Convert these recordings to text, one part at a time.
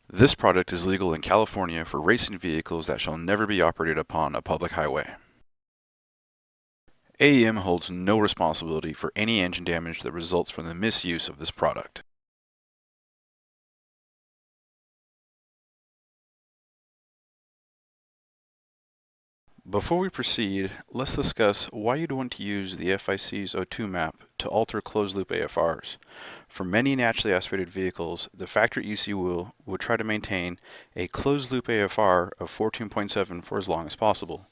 This product is legal in California for racing vehicles that shall never be operated upon a public highway. AEM holds no responsibility for any engine damage that results from the misuse of this product. Before we proceed, let's discuss why you'd want to use the FIC's O2 map to alter closed-loop AFRs. For many naturally aspirated vehicles, the factory ECU would try to maintain a closed-loop AFR of 14.7 for as long as possible.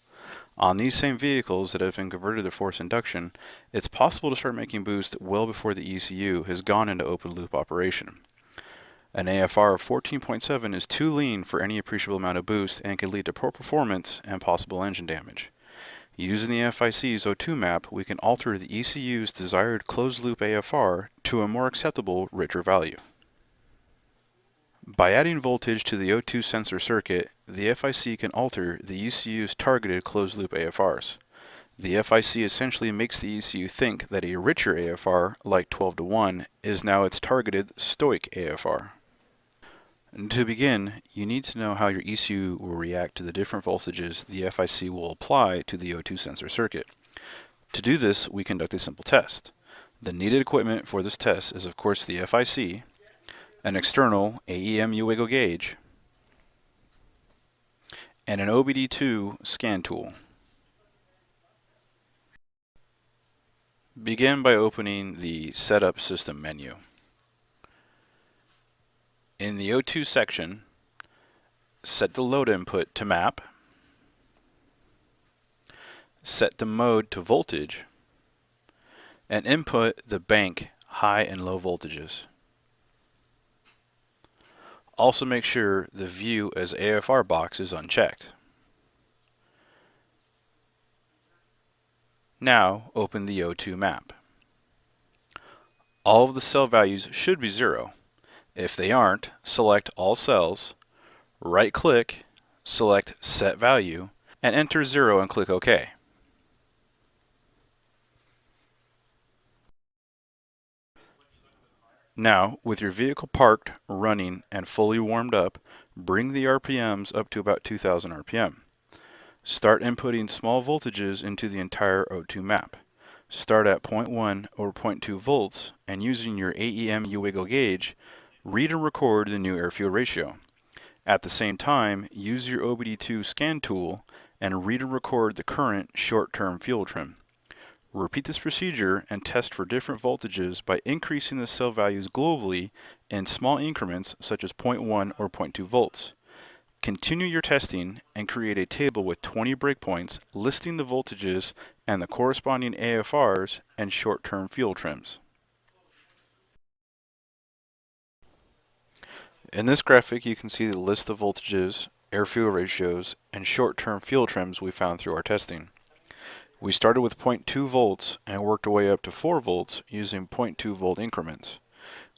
On these same vehicles that have been converted to forced induction, it's possible to start making boost well before the ECU has gone into open-loop operation. An AFR of 14.7 is too lean for any appreciable amount of boost and can lead to poor performance and possible engine damage. Using the FIC's O2 map, we can alter the ECU's desired closed-loop AFR to a more acceptable, richer value. By adding voltage to the O2 sensor circuit, the FIC can alter the ECU's targeted closed-loop AFRs. The FIC essentially makes the ECU think that a richer AFR, like 12:1, is now its targeted stoic AFR. To begin, you need to know how your ECU will react to the different voltages the FIC will apply to the O2 sensor circuit. To do this, we conduct a simple test. The needed equipment for this test is of course the FIC, an external AEM F I C O2 gauge, and an OBD2 scan tool. Begin by opening the Setup System menu. In the O2 section, set the load input to map, set the mode to voltage, and input the bank high and low voltages. Also make sure the View as AFR box is unchecked. Now open the O2 map. All of the cell values should be 0. If they aren't, select all cells, right-click, select Set Value, and enter 0 and click OK. Now, with your vehicle parked, running, and fully warmed up, bring the RPMs up to about 2000 RPM. Start inputting small voltages into the entire O2 map. Start at 0.1 or 0.2 volts, and using your AEM F I C O gauge, read and record the new air-fuel ratio. At the same time, use your OBD2 scan tool and read and record the current short-term fuel trim. Repeat this procedure and test for different voltages by increasing the cell values globally in small increments such as 0.1 or 0.2 volts. Continue your testing and create a table with 20 breakpoints listing the voltages and the corresponding AFRs and short-term fuel trims. In this graphic, you can see the list of voltages, air-fuel ratios, and short-term fuel trims we found through our testing. We started with 0.2 volts and worked our way up to 4 volts using 0.2 volt increments.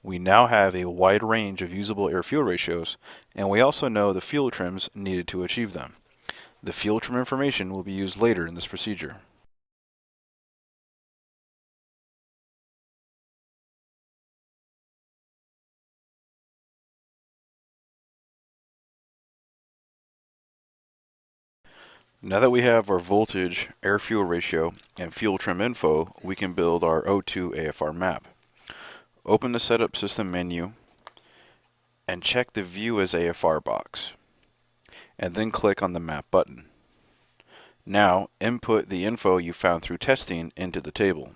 We now have a wide range of usable air-fuel ratios, and we also know the fuel trims needed to achieve them. The fuel trim information will be used later in this procedure. Now that we have our voltage, air-fuel ratio, and fuel trim info, we can build our O2 AFR map. Open the Setup System menu and check the View as AFR box, and then click on the Map button. Now input the info you found through testing into the table.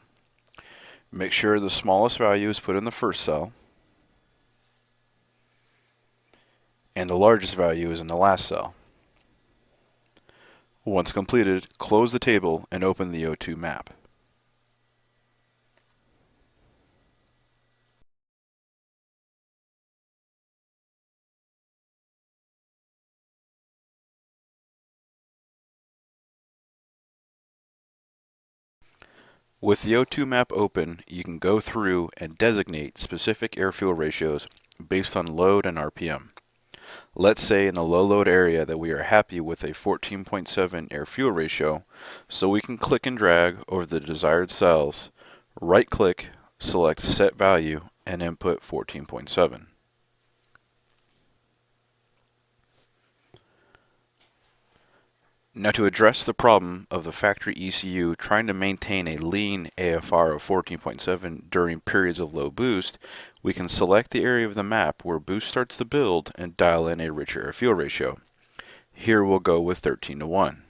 Make sure the smallest value is put in the first cell, and the largest value is in the last cell. Once completed, close the table and open the O2 map. With the O2 map open, you can go through and designate specific air-fuel ratios based on load and RPM. Let's say in the low load area that we are happy with a 14.7 air-fuel ratio, so we can click and drag over the desired cells, right-click, select Set Value, and input 14.7. Now, to address the problem of the factory ECU trying to maintain a lean AFR of 14.7 during periods of low boost, we can select the area of the map where boost starts to build and dial in a richer air-fuel ratio. Here we'll go with 13:1.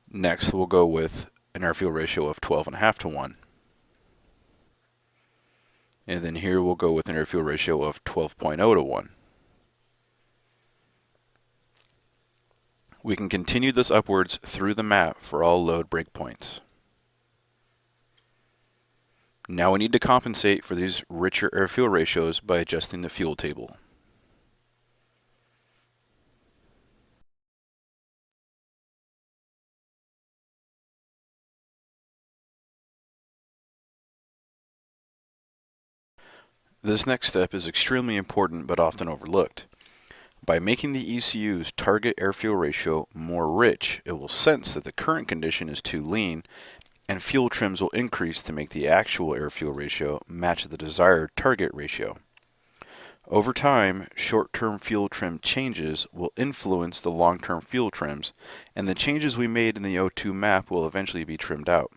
Next, we'll go with an air-fuel ratio of 12.5:1. And then here we'll go with an air-fuel ratio of 12.0:1. We can continue this upwards through the map for all load breakpoints. Now we need to compensate for these richer air-fuel ratios by adjusting the fuel table. This next step is extremely important but often overlooked. By making the ECU's target air-fuel ratio more rich, it will sense that the current condition is too lean, and fuel trims will increase to make the actual air-fuel ratio match the desired target ratio. Over time, short-term fuel trim changes will influence the long-term fuel trims, and the changes we made in the O2 map will eventually be trimmed out.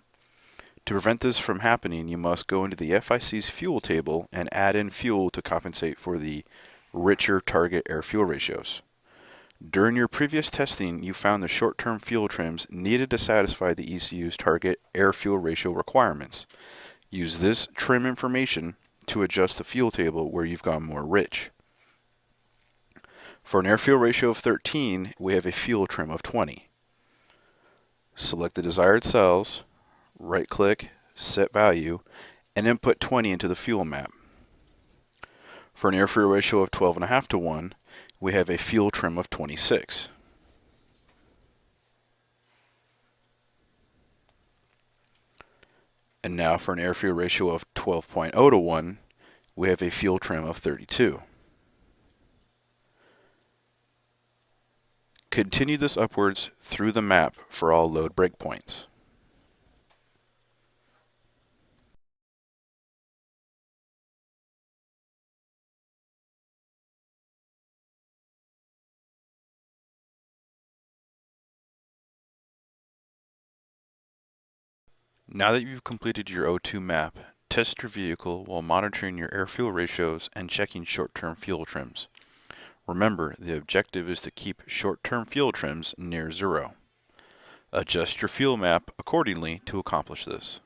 To prevent this from happening, you must go into the FIC's fuel table and add in fuel to compensate for the richer target air-fuel ratios. During your previous testing, you found the short-term fuel trims needed to satisfy the ECU's target air-fuel ratio requirements. Use this trim information to adjust the fuel table where you've gone more rich. For an air-fuel ratio of 13, we have a fuel trim of 20. Select the desired cells, right-click, set value, and input 20 into the fuel map. For an air-fuel ratio of 12.5:1, we have a fuel trim of 26. And now for an air-fuel ratio of 12.0:1, we have a fuel trim of 32. Continue this upwards through the map for all load breakpoints. Now that you've completed your O2 map, test your vehicle while monitoring your air-fuel ratios and checking short-term fuel trims. Remember, the objective is to keep short-term fuel trims near zero. Adjust your fuel map accordingly to accomplish this.